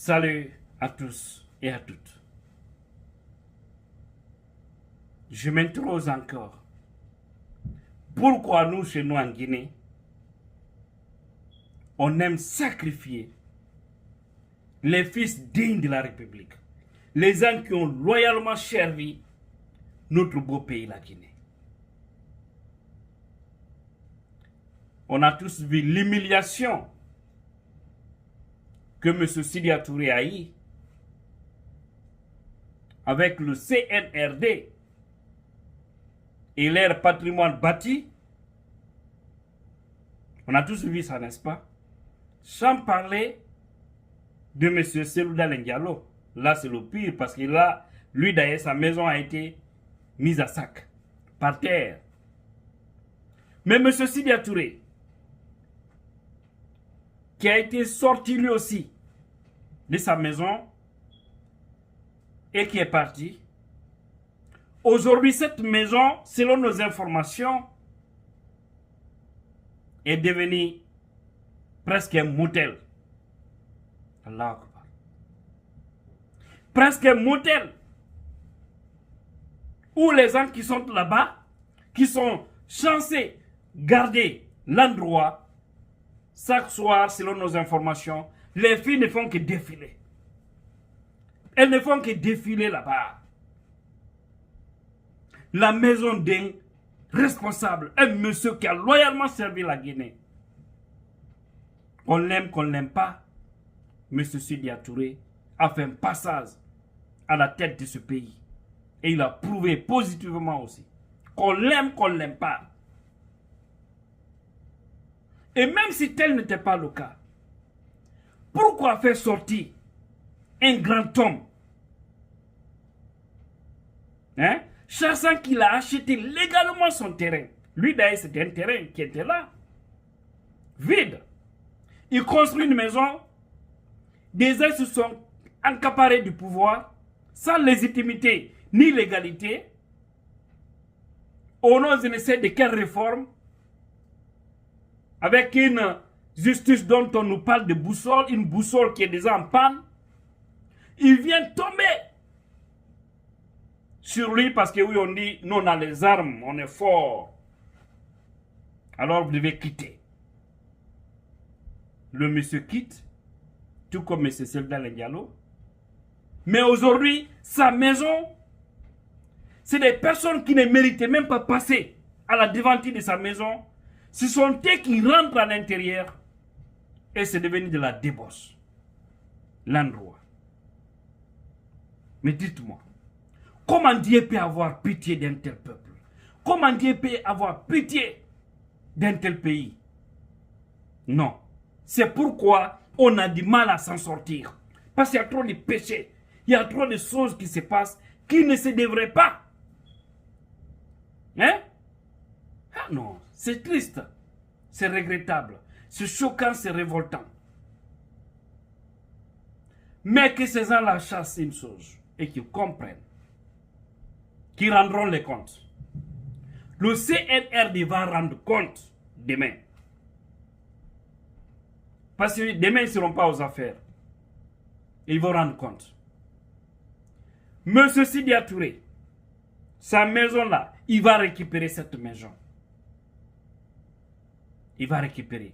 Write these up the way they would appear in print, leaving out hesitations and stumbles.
Salut à tous et à toutes. Je m'interroge encore. Pourquoi nous, chez nous en Guinée, on aime sacrifier les fils dignes de la République, les gens qui ont loyalement servi notre beau pays, la Guinée. On a tous vu l'humiliation que M. Sidya Touré a eu avec le CNRD et leur patrimoine bâti. On a tous vu ça, n'est-ce pas? Sans parler de M. Selouda Diallo. Là, c'est le pire parce que là, lui d'ailleurs, sa maison a été mise à sac, par terre. Mais M. Sidya Touré, qui a été sorti lui aussi de sa maison et qui est parti. Aujourd'hui, cette maison, selon nos informations, est devenue presque un motel. Allah Akbar. Presque un motel. Où les gens qui sont là-bas, qui sont censés garder l'endroit, chaque soir, selon nos informations, les filles ne font que défiler. Elles ne font que défiler là-bas. La maison d'un responsable, un monsieur qui a loyalement servi la Guinée. Qu'on l'aime, qu'on ne l'aime pas, M. Sidya Touré a fait un passage à la tête de ce pays. Et il a prouvé positivement aussi. Qu'on l'aime, qu'on ne l'aime pas. Et même si tel n'était pas le cas, pourquoi faire sortir un grand homme, sachant qu'il a acheté légalement son terrain? Lui d'ailleurs, c'était un terrain qui était là, vide. Il construit une maison, des gens se sont accaparés du pouvoir, sans légitimité ni légalité, au nom je ne sais de quelle réforme, avec une justice dont on nous parle de boussole, une boussole qui est déjà en panne. Il vient tomber sur lui parce que oui, on dit, nous on a les armes, on est fort. Alors vous devez quitter. Le monsieur quitte, tout comme M. Selouda Diallo. Mais aujourd'hui, sa maison, c'est des personnes qui ne méritaient même pas passer à la devanture de sa maison. Ce sont eux qui rentrent à l'intérieur et c'est devenu de la débauche. L'endroit. Mais dites-moi, comment Dieu peut avoir pitié d'un tel peuple? Comment Dieu peut avoir pitié d'un tel pays? Non. C'est pourquoi on a du mal à s'en sortir. Parce qu'il y a trop de péchés. Il y a trop de choses qui se passent qui ne se devraient pas. Hein? Ah non, c'est triste. C'est regrettable. C'est choquant, c'est révoltant. Mais que ces gens-là chassent une chose et qu'ils comprennent, qu'ils rendront les comptes. Le CNRD va rendre compte demain. Parce que demain, ils ne seront pas aux affaires. Ils vont rendre compte. Monsieur Sidya Touré, sa maison-là, il va récupérer cette maison. Il va récupérer.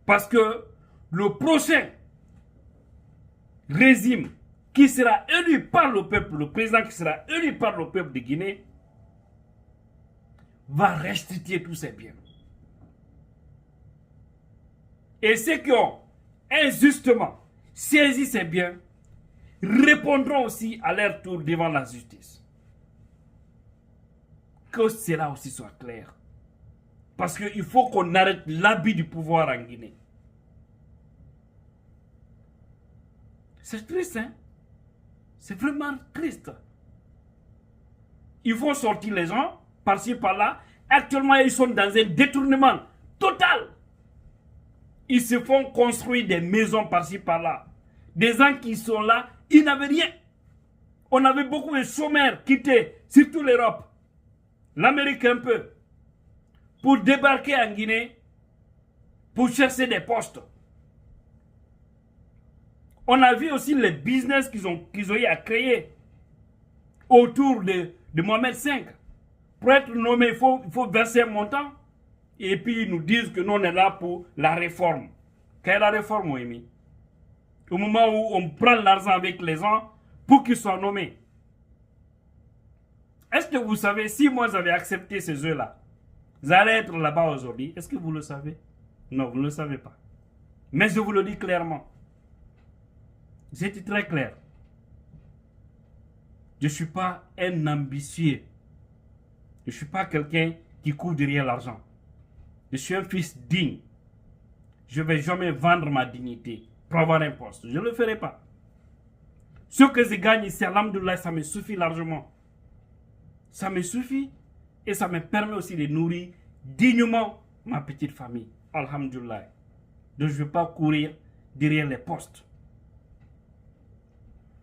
Parce que le prochain régime qui sera élu par le peuple, le président qui sera élu par le peuple de Guinée, va restituer tous ses biens. Et ceux qui ont injustement saisi ces biens répondront aussi à leur tour devant la justice. Que cela aussi soit clair. Parce qu'il faut qu'on arrête l'abus du pouvoir en Guinée. C'est triste, hein? C'est vraiment triste. Il faut sortir les gens, par-ci, par-là. Actuellement, ils sont dans un détournement total. Ils se font construire des maisons par-ci, par-là. Des gens qui sont là, ils n'avaient rien. On avait beaucoup de chômeurs qui étaient, surtout l'Europe, l'Amérique un peu, pour débarquer en Guinée, pour chercher des postes. On a vu aussi les business qu'ils ont eu à créer autour de Mohamed V. Pour être nommé, il faut verser un montant. Et puis ils nous disent que nous on est là pour la réforme. Quelle est la réforme, Oemi? Au moment où on prend l'argent avec les gens pour qu'ils soient nommés. Est-ce que vous savez, si moi j'avais accepté ces œufs-là, vous allez être là-bas aujourd'hui? Est-ce que vous le savez? Non, vous ne le savez pas. Mais je vous le dis clairement. J'étais très clair. Je ne suis pas un ambitieux. Je ne suis pas quelqu'un qui court derrière l'argent. Je suis un fils digne. Je ne vais jamais vendre ma dignité pour avoir un poste. Je ne le ferai pas. Ce que je gagne ici, alhamdoulilah, ça me suffit largement. Ça me suffit et ça me permet aussi de nourrir dignement ma petite famille. Alhamdoulilah. Donc je ne vais pas courir derrière les postes.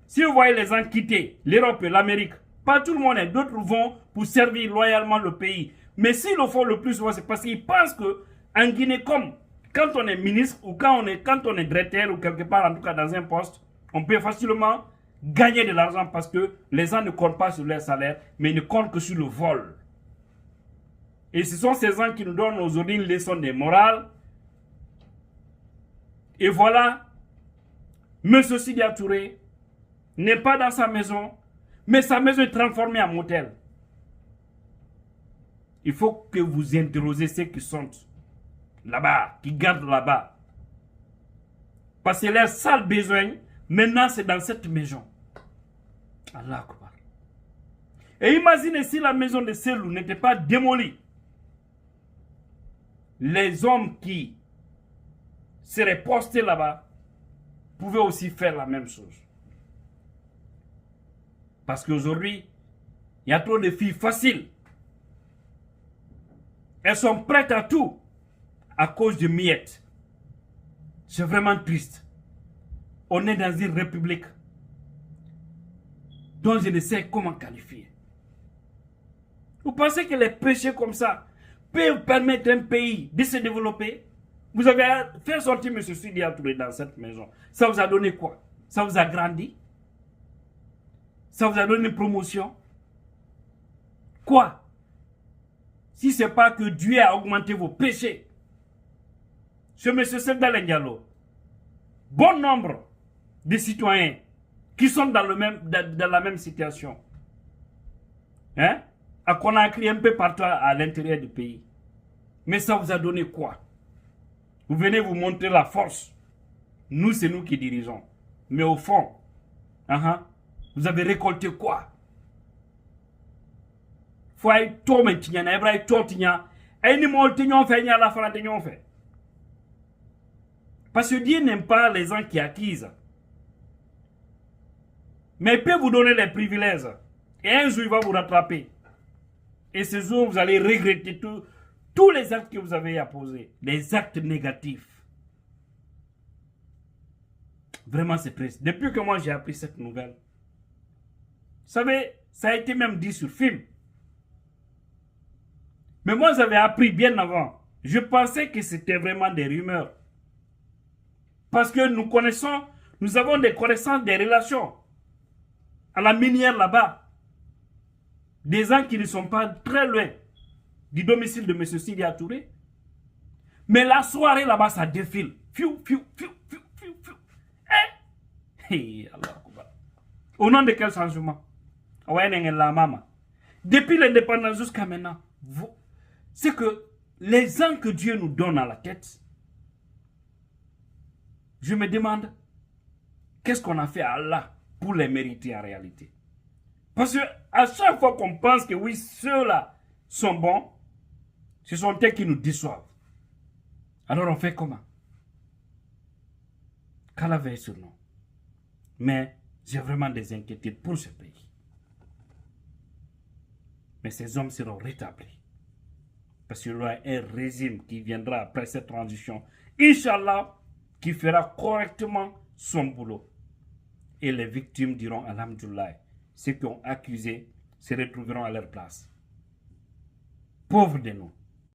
Si vous voyez les gens quitter l'Europe et l'Amérique, pas tout le monde, d'autres vont pour servir loyalement le pays. Mais s'ils le font le plus souvent, c'est parce qu'ils pensent qu'en Guinée, comme quand on est ministre ou quand on est directeur ou quelque part, en tout cas dans un poste, on peut facilement gagner de l'argent parce que les gens ne comptent pas sur leur salaire, mais ils ne comptent que sur le vol. Et ce sont ces gens qui nous donnent aujourd'hui une leçon de morale. Et voilà, M. Sidia Touré n'est pas dans sa maison, mais sa maison est transformée en motel. Il faut que vous interrogez ceux qui sont là-bas, qui gardent là-bas. Parce que leur seul besoin, maintenant, c'est dans cette maison. Allah Akbar. Et imaginez si la maison de Selou n'était pas démolie. Les hommes qui seraient postés là-bas pouvaient aussi faire la même chose. Parce qu'aujourd'hui, il y a trop de filles faciles. Elles sont prêtes à tout à cause de miettes. C'est vraiment triste. On est dans une république dont je ne sais comment qualifier. Vous pensez que les péchés comme ça peuvent permettre à un pays de se développer? Vous avez fait sortir M. Sidia Touré dans cette maison. Ça vous a donné quoi? Ça vous a grandi? Ça vous a donné une promotion? Quoi? Si ce n'est pas que Dieu a augmenté vos péchés. Ce M. Sebdalen Diallo, bon nombre de citoyens qui sont dans la même situation. Hein? À Conakry, un peu partout à l'intérieur du pays. Mais ça vous a donné quoi? Vous venez vous montrer la force. Nous, c'est nous qui dirigeons. Mais au fond, vous avez récolté quoi? Parce que Dieu n'aime pas les gens qui accusent. Mais il peut vous donner les privilèges. Et un jour, il va vous rattraper. Et ce jour, vous allez regretter tous les actes que vous avez posés. Les actes négatifs. Vraiment, c'est triste. Depuis que moi, j'ai appris cette nouvelle. Vous savez, ça a été même dit sur film. Mais moi, j'avais appris bien avant. Je pensais que c'était vraiment des rumeurs. Parce que nous avons des connaissances, des relations. À la minière là-bas. Des gens qui ne sont pas très loin du domicile de M. Sidia Touré. Mais la soirée là-bas, ça défile. Fiu, fiu, fiu, fiu, fiu, fiu. Hey, Allah. Au nom de quel changement? Depuis l'indépendance jusqu'à maintenant, c'est que les gens que Dieu nous donne à la tête, je me demande, qu'est-ce qu'on a fait à Allah pour les mériter en réalité? Parce que à chaque fois qu'on pense que oui, ceux-là sont bons, ce sont eux qui nous déçoivent. Alors on fait comment? Qu'Allah veille sur nous. Mais j'ai vraiment des inquiétudes pour ce pays. Mais ces hommes seront rétablis. Parce qu'il y aura un régime qui viendra après cette transition. Inch'Allah, qui fera correctement son boulot. Et les victimes diront Alhamdoulilah. Ceux qui ont accusé se retrouveront à leur place. Pauvres de nous.